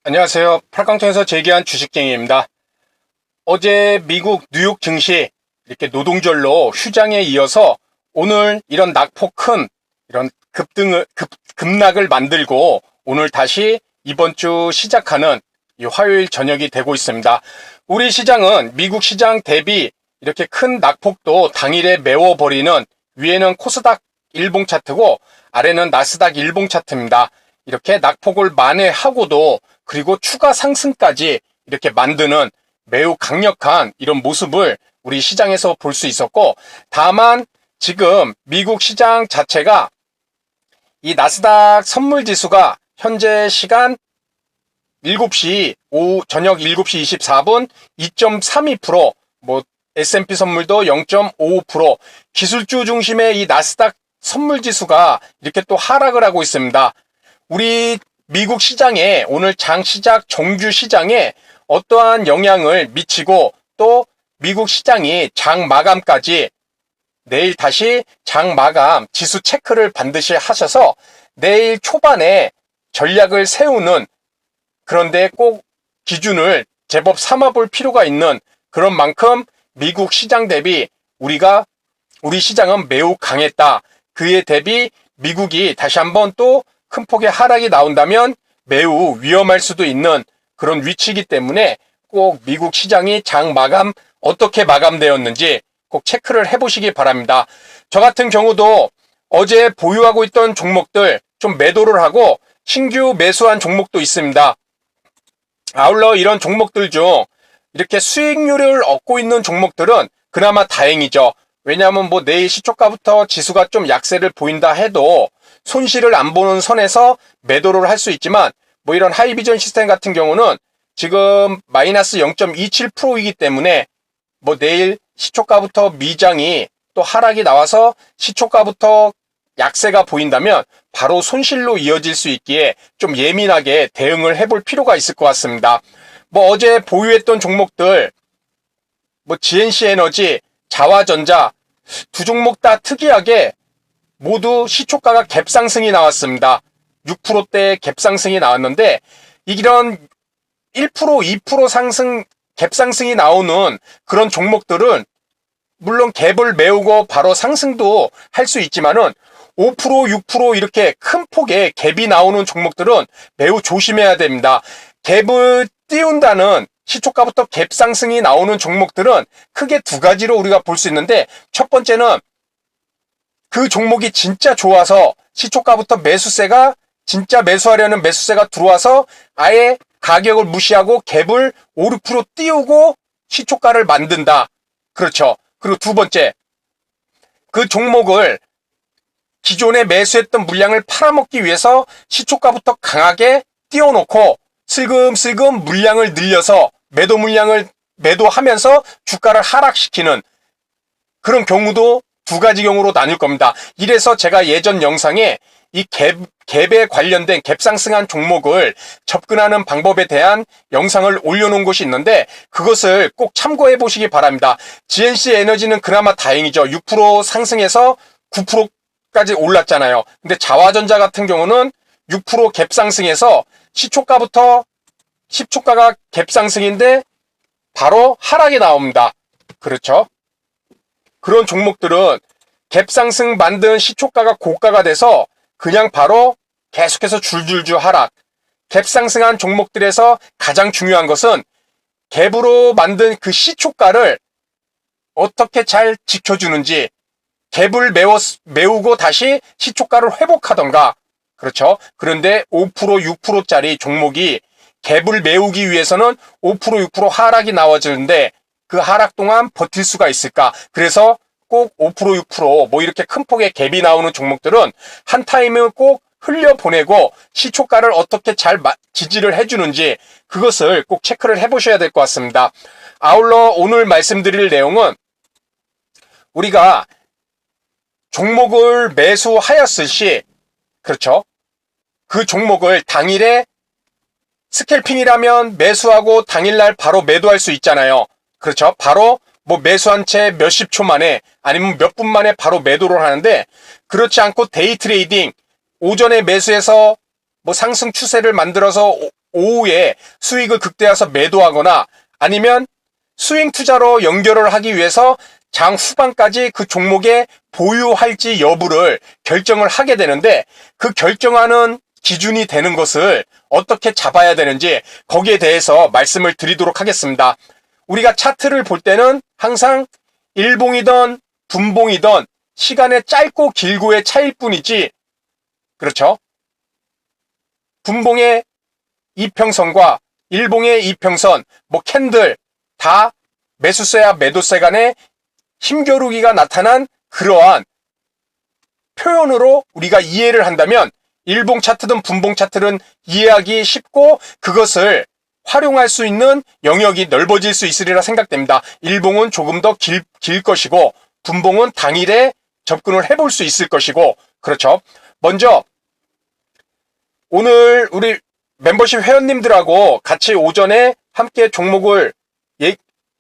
안녕하세요. 팔강통에서 재기한 주식쟁이입니다. 어제 미국 뉴욕 증시 이렇게 노동절로 휴장에 이어서 오늘 이런 낙폭 큰 이런 급락을 만들고 오늘 다시 이번 주 시작하는 이 화요일 저녁이 되고 있습니다. 우리 시장은 미국 시장 대비 이렇게 큰 낙폭도 당일에 메워버리는 위에는 코스닥 일봉 차트고 아래는 나스닥 일봉 차트입니다. 이렇게 낙폭을 만회하고도 그리고 추가 상승까지 이렇게 만드는 매우 강력한 이런 모습을 우리 시장에서 볼 수 있었고, 다만 지금 미국 시장 자체가 이 나스닥 선물 지수가 현재 시간 7시 저녁 7시 24분 2.32%, S&P 선물도 0.55%, 기술주 중심의 이 나스닥 선물 지수가 이렇게 또 하락을 하고 있습니다. 우리 미국 시장에 오늘 장 시작 정주 시장에 어떠한 영향을 미치고 또 미국 시장이 장 마감까지 내일 다시 장 마감 지수 체크를 반드시 하셔서 내일 초반에 전략을 세우는, 그런데 꼭 기준을 제법 삼아볼 필요가 있는 그런 만큼 미국 시장 대비 우리 시장은 매우 강했다. 그에 대비 미국이 다시 한번 또 큰 폭의 하락이 나온다면 매우 위험할 수도 있는 그런 위치이기 때문에 꼭 미국 시장이 장 마감 어떻게 마감되었는지 꼭 체크를 해보시기 바랍니다. 저 같은 경우도 어제 보유하고 있던 종목들 좀 매도를 하고 신규 매수한 종목도 있습니다. 아울러 이런 종목들 중 이렇게 수익률을 얻고 있는 종목들은 그나마 다행이죠. 왜냐하면 내일 시초가부터 지수가 좀 약세를 보인다 해도 손실을 안 보는 선에서 매도를 할 수 있지만 이런 하이비전 시스템 같은 경우는 지금 마이너스 0.27%이기 때문에 내일 시초가부터 미장이 또 하락이 나와서 시초가부터 약세가 보인다면 바로 손실로 이어질 수 있기에 좀 예민하게 대응을 해볼 필요가 있을 것 같습니다. 어제 보유했던 종목들 GNC 에너지, 자화전자 두 종목 다 특이하게 모두 시초가가 갭상승이 나왔습니다. 6%대 갭상승이 나왔는데 이런 1%, 2% 상승, 갭상승이 나오는 그런 종목들은 물론 갭을 메우고 바로 상승도 할 수 있지만은 5%, 6% 이렇게 큰 폭의 갭이 나오는 종목들은 매우 조심해야 됩니다. 갭을 띄운다는 시초가부터 갭상승이 나오는 종목들은 크게 두 가지로 우리가 볼 수 있는데, 첫 번째는 그 종목이 진짜 좋아서 시초가부터 진짜 매수하려는 매수세가 들어와서 아예 가격을 무시하고 갭을 5, 6% 띄우고 시초가를 만든다. 그렇죠. 그리고 두 번째, 그 종목을 기존에 매수했던 물량을 팔아먹기 위해서 시초가부터 강하게 띄워놓고 슬금슬금 물량을 늘려서 매도 물량을 매도하면서 주가를 하락시키는 그런 경우도 두 가지 경우로 나뉠 겁니다. 이래서 제가 예전 영상에 이 갭에 관련된 갭상승한 종목을 접근하는 방법에 대한 영상을 올려놓은 곳이 있는데 그것을 꼭 참고해 보시기 바랍니다. GNC 에너지는 그나마 다행이죠. 6% 상승해서 9%까지 올랐잖아요. 근데 자화전자 같은 경우는 6% 갭상승해서 시초가가 갭상승인데 바로 하락이 나옵니다. 그렇죠? 그런 종목들은 갭상승 만든 시초가가 고가가 돼서 그냥 바로 계속해서 줄줄줄 하락. 갭상승한 종목들에서 가장 중요한 것은 갭으로 만든 그 시초가를 어떻게 잘 지켜주는지, 갭을 메우고 다시 시초가를 회복하던가. 그렇죠? 그런데 5%, 6%짜리 종목이 갭을 메우기 위해서는 5%, 6% 하락이 나와주는데 그 하락 동안 버틸 수가 있을까? 그래서 꼭 5%, 6% 이렇게 큰 폭의 갭이 나오는 종목들은 한 타임을 꼭 흘려보내고 시초가를 어떻게 잘 지지를 해주는지 그것을 꼭 체크를 해보셔야 될 것 같습니다. 아울러 오늘 말씀드릴 내용은 우리가 종목을 매수하였을 시, 그렇죠? 그 종목을 당일에 스캘핑이라면 매수하고 당일날 바로 매도할 수 있잖아요. 그렇죠? 바로 매수한 채 몇십 초 만에 아니면 몇 분 만에 바로 매도를 하는데, 그렇지 않고 데이 트레이딩, 오전에 매수해서 상승 추세를 만들어서 오후에 수익을 극대화해서 매도하거나 아니면 스윙 투자로 연결을 하기 위해서 장 후반까지 그 종목에 보유할지 여부를 결정을 하게 되는데, 그 결정하는 기준이 되는 것을 어떻게 잡아야 되는지 거기에 대해서 말씀을 드리도록 하겠습니다. 우리가 차트를 볼 때는 항상 일봉이든 분봉이든 시간의 짧고 길고의 차이일 뿐이지, 그렇죠? 분봉의 이평선과 일봉의 이평선, 캔들 다 매수세와 매도세 간의 힘겨루기가 나타난 그러한 표현으로 우리가 이해를 한다면 일봉 차트든 분봉 차트는 이해하기 쉽고 그것을 활용할 수 있는 영역이 넓어질 수 있으리라 생각됩니다. 일봉은 조금 더 길 것이고 분봉은 당일에 접근을 해볼 수 있을 것이고, 그렇죠? 먼저 오늘 우리 멤버십 회원님들하고 같이 오전에 함께 종목을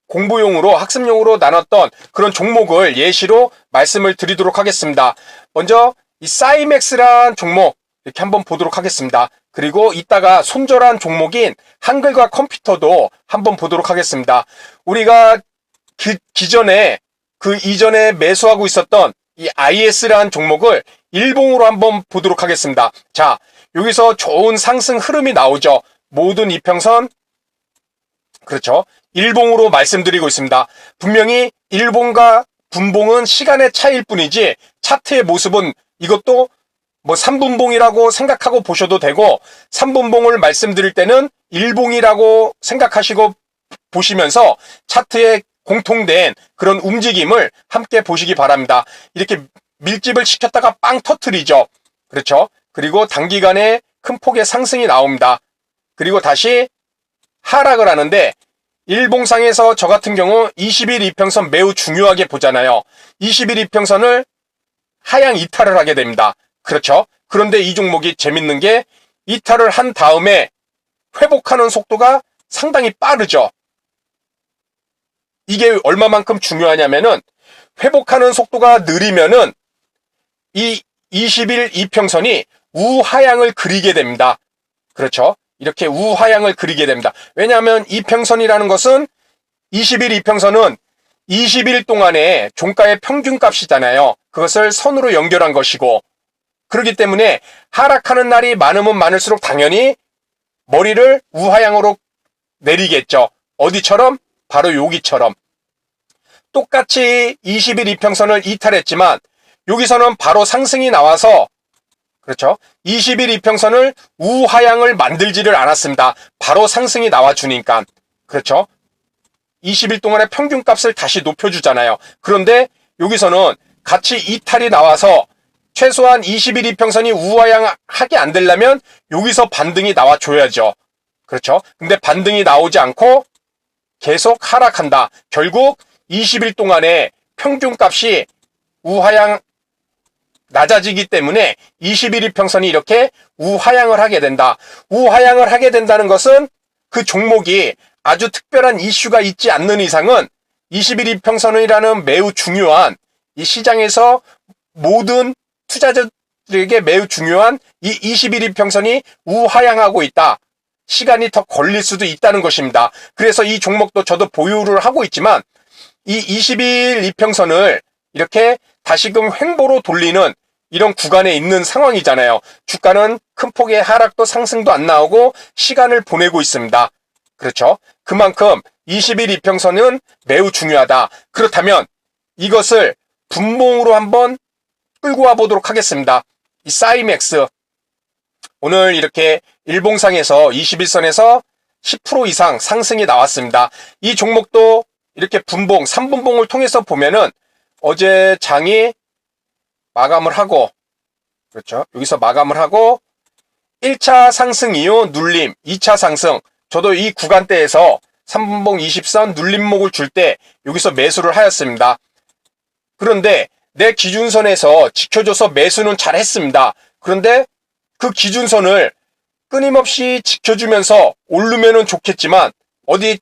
공부용으로 학습용으로 나눴던 그런 종목을 예시로 말씀을 드리도록 하겠습니다. 먼저 이 사이맥스란 종목 이렇게 한번 보도록 하겠습니다. 그리고 이따가 손절한 종목인 한글과 컴퓨터도 한번 보도록 하겠습니다. 우리가 기존에 그 이전에 매수하고 있었던 이 IS라는 종목을 일봉으로 한번 보도록 하겠습니다. 자, 여기서 좋은 상승 흐름이 나오죠. 모든 이평선, 그렇죠? 일봉으로 말씀드리고 있습니다. 분명히 일봉과 분봉은 시간의 차이일 뿐이지 차트의 모습은 이것도 3분봉이라고 생각하고 보셔도 되고, 3분봉을 말씀드릴 때는 일봉이라고 생각하시고 보시면서 차트에 공통된 그런 움직임을 함께 보시기 바랍니다. 이렇게 밀집을 시켰다가 빵 터트리죠. 그렇죠? 그리고 단기간에 큰 폭의 상승이 나옵니다. 그리고 다시 하락을 하는데, 일봉상에서 저 같은 경우 20일 이평선 매우 중요하게 보잖아요. 20일 이평선을 하향 이탈을 하게 됩니다. 그렇죠? 그런데 이 종목이 재밌는 게 이탈을 한 다음에 회복하는 속도가 상당히 빠르죠. 이게 얼마만큼 중요하냐면은 회복하는 속도가 느리면은 이 20일 이평선이 우하향을 그리게 됩니다. 그렇죠? 이렇게 우하향을 그리게 됩니다. 왜냐하면 이평선이라는 것은 20일 이평선은 20일 동안의 종가의 평균값이잖아요. 그것을 선으로 연결한 것이고, 그렇기 때문에 하락하는 날이 많으면 많을수록 당연히 머리를 우하향으로 내리겠죠. 어디처럼? 바로 여기처럼. 똑같이 20일 이평선을 이탈했지만 여기서는 바로 상승이 나와서, 그렇죠? 20일 이평선을 우하향을 만들지를 않았습니다. 바로 상승이 나와주니까. 그렇죠? 20일 동안의 평균값을 다시 높여주잖아요. 그런데 여기서는 같이 이탈이 나와서 최소한 20일 이평선이 우하향하게 안 되려면 여기서 반등이 나와줘야죠. 그렇죠? 근데 반등이 나오지 않고 계속 하락한다. 결국 20일 동안의 평균값이 우하향 낮아지기 때문에 21일 평선이 이렇게 우하향을 하게 된다. 우하향을 하게 된다는 것은 그 종목이 아주 특별한 이슈가 있지 않는 이상은 21일 평선이라는 매우 중요한, 이 시장에서 모든 투자자들에게 매우 중요한 이 21일 평선이 우하향하고 있다. 시간이 더 걸릴 수도 있다는 것입니다. 그래서 이 종목도 저도 보유를 하고 있지만 이 20일 이평선을 이렇게 다시금 횡보로 돌리는 이런 구간에 있는 상황이잖아요. 주가는 큰 폭의 하락도 상승도 안 나오고 시간을 보내고 있습니다. 그렇죠? 그만큼 20일 이평선은 매우 중요하다. 그렇다면 이것을 분봉으로 한번 끌고 와 보도록 하겠습니다. 이 사이맥스, 오늘 이렇게 일봉상에서 21선에서 10% 이상 상승이 나왔습니다. 이 종목도 이렇게 분봉, 3분봉을 통해서 보면은 어제 장이 마감을 하고, 그렇죠? 여기서 마감을 하고 1차 상승 이후 눌림, 2차 상승. 저도 이 구간대에서 3분봉 20선 눌림목을 줄 때 여기서 매수를 하였습니다. 그런데 내 기준선에서 지켜줘서 매수는 잘 했습니다. 그런데 그 기준선을 끊임없이 지켜주면서 오르면은 좋겠지만 어디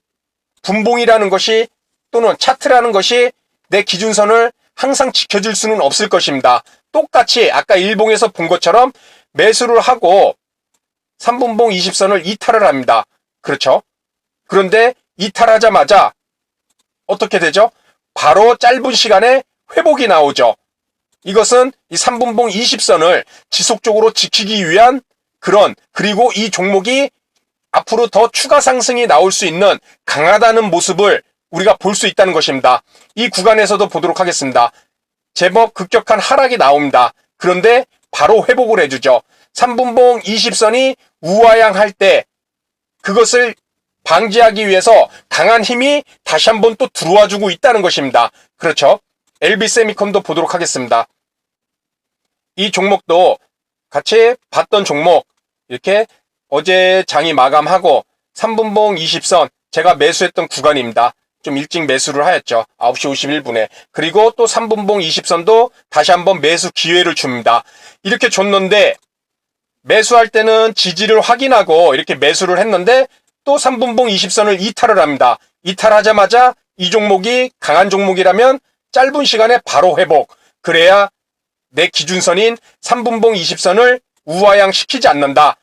분봉이라는 것이 또는 차트라는 것이 내 기준선을 항상 지켜줄 수는 없을 것입니다. 똑같이 아까 일봉에서 본 것처럼 매수를 하고 3분봉 20선을 이탈을 합니다. 그렇죠? 그런데 이탈하자마자 어떻게 되죠? 바로 짧은 시간에 회복이 나오죠. 이것은 이 3분봉 20선을 지속적으로 지키기 위한 그리고 이 종목이 앞으로 더 추가 상승이 나올 수 있는 강하다는 모습을 우리가 볼 수 있다는 것입니다. 이 구간에서도 보도록 하겠습니다. 제법 급격한 하락이 나옵니다. 그런데 바로 회복을 해주죠. 3분봉 20선이 우하향할 때 그것을 방지하기 위해서 강한 힘이 다시 한번 또 들어와주고 있다는 것입니다. 그렇죠? LB세미컴도 보도록 하겠습니다. 이 종목도 같이 봤던 종목, 이렇게 어제 장이 마감하고 3분봉 20선 제가 매수했던 구간입니다. 좀 일찍 매수를 하였죠. 9시 51분에. 그리고 또 3분봉 20선도 다시 한번 매수 기회를 줍니다. 이렇게 줬는데 매수할 때는 지지를 확인하고 이렇게 매수를 했는데 또 3분봉 20선을 이탈을 합니다. 이탈하자마자 이 종목이 강한 종목이라면 짧은 시간에 바로 회복. 그래야 내 기준선인 3분봉 20선을 우하향 시키지 않는다.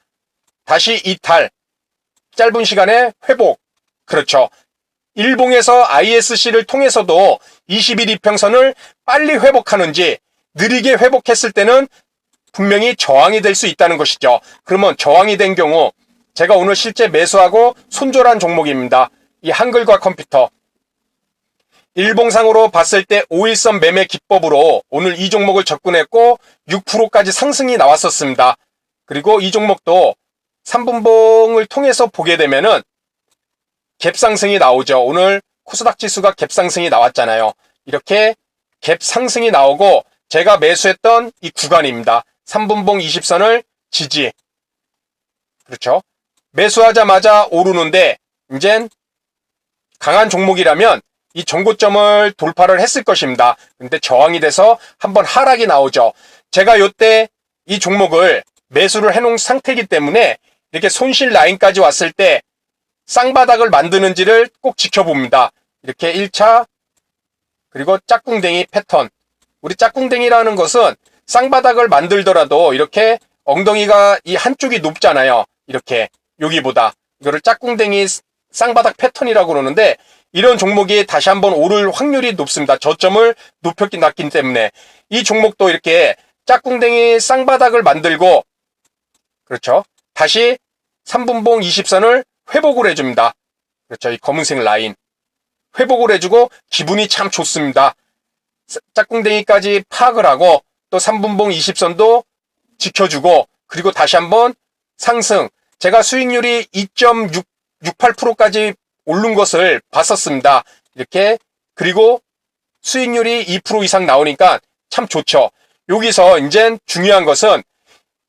다시 이탈. 짧은 시간에 회복. 그렇죠. 일봉에서 ISC를 통해서도 21 이평선을 빨리 회복하는지 느리게 회복했을 때는 분명히 저항이 될 수 있다는 것이죠. 그러면 저항이 된 경우 제가 오늘 실제 매수하고 손절한 종목입니다. 이 한글과 컴퓨터. 일봉상으로 봤을 때 5일선 매매 기법으로 오늘 이 종목을 접근했고 6%까지 상승이 나왔었습니다. 그리고 이 종목도 3분봉을 통해서 보게 되면은 갭상승이 나오죠. 오늘 코스닥 지수가 갭상승이 나왔잖아요. 이렇게 갭상승이 나오고 제가 매수했던 이 구간입니다. 3분봉 20선을 지지. 그렇죠. 매수하자마자 오르는데 이젠 강한 종목이라면 이 전고점을 돌파를 했을 것입니다. 근데 저항이 돼서 한번 하락이 나오죠. 제가 요때 이 종목을 매수를 해놓은 상태이기 때문에 이렇게 손실 라인까지 왔을 때 쌍바닥을 만드는지를 꼭 지켜봅니다. 이렇게 1차 그리고 짝꿍댕이 패턴. 우리 짝꿍댕이라는 것은 쌍바닥을 만들더라도 이렇게 엉덩이가 이 한쪽이 높잖아요. 이렇게 여기보다. 이거를 짝꿍댕이 쌍바닥 패턴이라고 그러는데 이런 종목이 다시 한번 오를 확률이 높습니다. 저점을 높였기 때문에. 이 종목도 이렇게 짝꿍댕이 쌍바닥을 만들고 그렇죠. 다시 3분봉 20선을 회복을 해줍니다. 그렇죠. 이 검은색 라인. 회복을 해주고 기분이 참 좋습니다. 짝꿍댕이까지 파악을 하고 또 3분봉 20선도 지켜주고 그리고 다시 한번 상승. 제가 수익률이 2.68%까지 오른 것을 봤었습니다. 이렇게. 그리고 수익률이 2% 이상 나오니까 참 좋죠. 여기서 이제 중요한 것은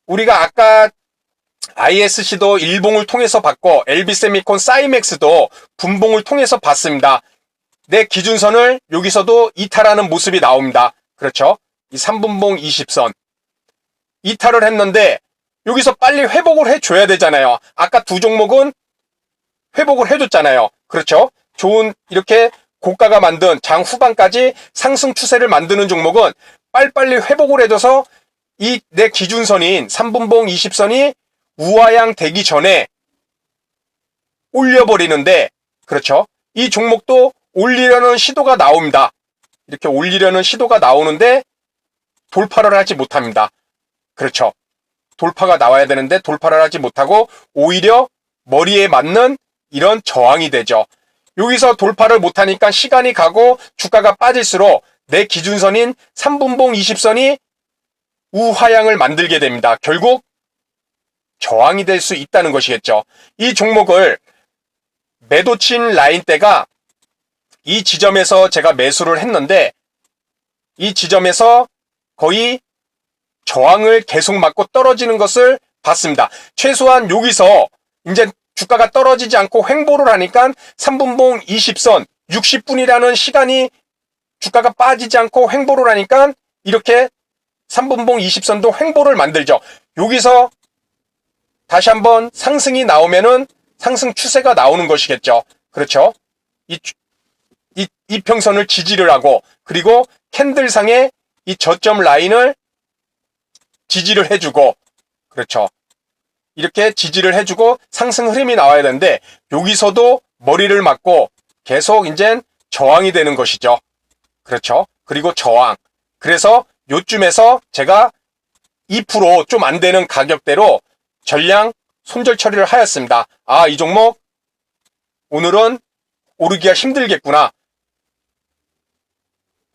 우리가 아까 ISC도 일봉을 통해서 봤고 LB세미콘 사이맥스도 분봉을 통해서 봤습니다. 내 기준선을 여기서도 이탈하는 모습이 나옵니다. 그렇죠? 이 3분봉 20선. 이탈을 했는데 여기서 빨리 회복을 해줘야 되잖아요. 아까 두 종목은 회복을 해줬잖아요. 그렇죠? 좋은 이렇게 고가가 만든 장 후반까지 상승 추세를 만드는 종목은 빨리빨리 회복을 해줘서 이 내 기준선인 3분봉 20선이 우하향 되기 전에 올려버리는데 그렇죠? 이 종목도 올리려는 시도가 나옵니다. 이렇게 올리려는 시도가 나오는데 돌파를 하지 못합니다. 그렇죠? 돌파가 나와야 되는데 돌파를 하지 못하고 오히려 머리에 맞는 이런 저항이 되죠. 여기서 돌파를 못하니까 시간이 가고 주가가 빠질수록 내 기준선인 3분봉 20선이 우하향을 만들게 됩니다. 결국 저항이 될 수 있다는 것이겠죠. 이 종목을 매도친 라인대가 이 지점에서 제가 매수를 했는데 이 지점에서 거의 저항을 계속 맞고 떨어지는 것을 봤습니다. 최소한 여기서 이제 주가가 떨어지지 않고 횡보를 하니까 3분봉 20선 60분이라는 시간이 주가가 빠지지 않고 횡보를 하니까 이렇게 3분봉 20선도 횡보를 만들죠. 여기서 다시 한번 상승이 나오면은 상승 추세가 나오는 것이겠죠. 그렇죠? 이 평선을 지지를 하고 그리고 캔들상의 이 저점 라인을 지지를 해주고 그렇죠. 이렇게 지지를 해주고 상승 흐름이 나와야 되는데 여기서도 머리를 맞고 계속 이제 저항이 되는 것이죠. 그렇죠. 그리고 저항. 그래서 요쯤에서 제가 2% 좀 안 되는 가격대로 전량 손절 처리를 하였습니다. 아, 이 종목 오늘은 오르기가 힘들겠구나.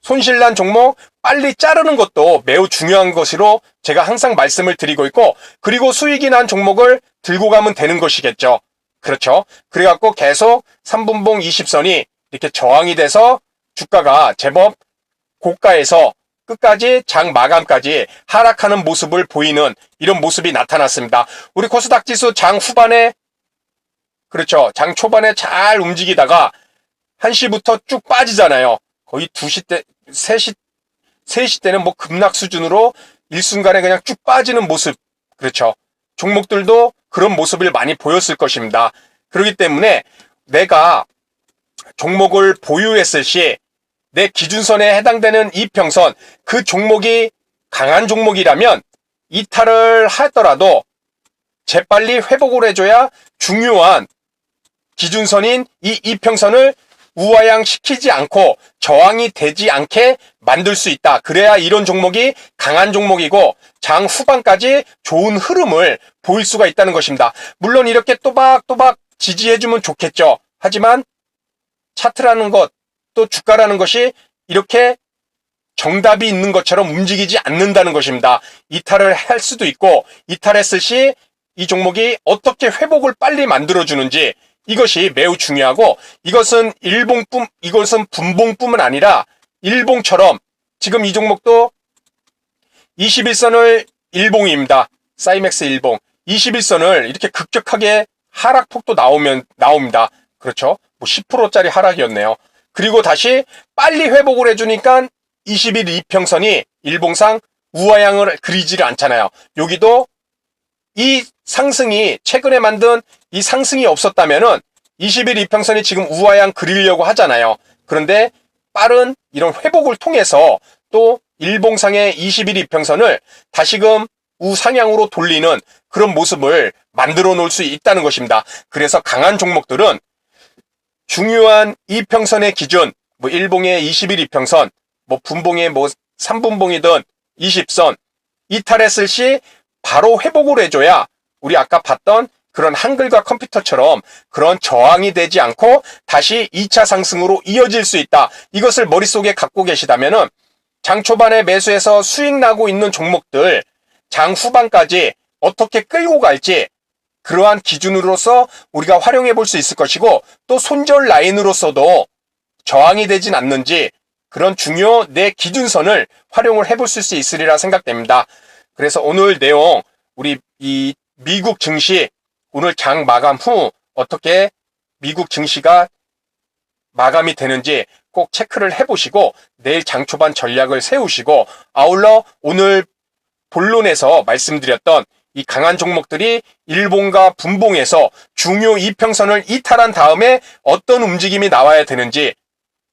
손실난 종목 빨리 자르는 것도 매우 중요한 것으로 제가 항상 말씀을 드리고 있고, 그리고 수익이 난 종목을 들고 가면 되는 것이겠죠. 그렇죠. 그래갖고 계속 3분봉 20선이 이렇게 저항이 돼서 주가가 제법 고가에서 끝까지 장 마감까지 하락하는 모습을 보이는 이런 모습이 나타났습니다. 우리 코스닥 지수 장 후반에, 그렇죠, 장 초반에 잘 움직이다가 1시부터 쭉 빠지잖아요. 거의 2시 때, 3시 때는 뭐 급락 수준으로 일순간에 그냥 쭉 빠지는 모습. 그렇죠. 종목들도 그런 모습을 많이 보였을 것입니다. 그렇기 때문에 내가 종목을 보유했을 시 내 기준선에 해당되는 이평선, 그 종목이 강한 종목이라면 이탈을 하더라도 재빨리 회복을 해줘야 중요한 기준선인 이 이평선을 우하향 시키지 않고 저항이 되지 않게 만들 수 있다. 그래야 이런 종목이 강한 종목이고 장 후반까지 좋은 흐름을 보일 수가 있다는 것입니다. 물론 이렇게 또박또박 지지해주면 좋겠죠. 하지만 차트라는 것, 또 주가라는 것이 이렇게 정답이 있는 것처럼 움직이지 않는다는 것입니다. 이탈을 할 수도 있고, 이탈했을 시 이 종목이 어떻게 회복을 빨리 만들어주는지, 이것이 매우 중요하고, 이것은 분봉뿐만 아니라 일봉처럼 지금 이 종목도 21선을 일봉입니다. 사이맥스 일봉 21선을 이렇게 급격하게 하락폭도 나옵니다. 그렇죠. 뭐 10%짜리 하락이었네요. 그리고 다시 빨리 회복을 해주니까 20일 이평선이 일봉상 우하향을 그리지를 않잖아요. 여기도 이 상승이, 최근에 만든 이 상승이 없었다면은 20일 이평선이 지금 우하향 그리려고 하잖아요. 그런데 빠른 이런 회복을 통해서 또 일봉상의 20일 이평선을 다시금 우상향으로 돌리는 그런 모습을 만들어 놓을 수 있다는 것입니다. 그래서 강한 종목들은 중요한 이평선의 기준, 뭐 일봉의 20일 이평선, 뭐 분봉의 뭐 3분봉이든 20선, 이탈했을 시 바로 회복을 해줘야 우리 아까 봤던 그런 한글과 컴퓨터처럼 그런 저항이 되지 않고 다시 2차 상승으로 이어질 수 있다. 이것을 머릿속에 갖고 계시다면은 장 초반에 매수해서 수익 나고 있는 종목들 장 후반까지 어떻게 끌고 갈지, 그러한 기준으로서 우리가 활용해 볼 수 있을 것이고, 또 손절 라인으로서도 저항이 되진 않는지 그런 중요 내 기준선을 활용을 해볼 수 있으리라 생각됩니다. 그래서 오늘 내용, 우리 이 미국 증시 오늘 장 마감 후 어떻게 미국 증시가 마감이 되는지 꼭 체크를 해보시고 내일 장 초반 전략을 세우시고, 아울러 오늘 본론에서 말씀드렸던 이 강한 종목들이 일봉과 분봉에서 중요 이평선을 이탈한 다음에 어떤 움직임이 나와야 되는지,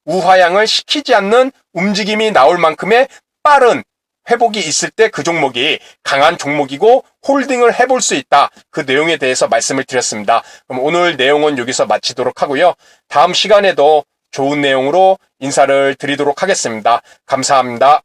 우하향을 시키지 않는 움직임이 나올 만큼의 빠른 회복이 있을 때 그 종목이 강한 종목이고 홀딩을 해볼 수 있다. 그 내용에 대해서 말씀을 드렸습니다. 그럼 오늘 내용은 여기서 마치도록 하고요. 다음 시간에도 좋은 내용으로 인사를 드리도록 하겠습니다. 감사합니다.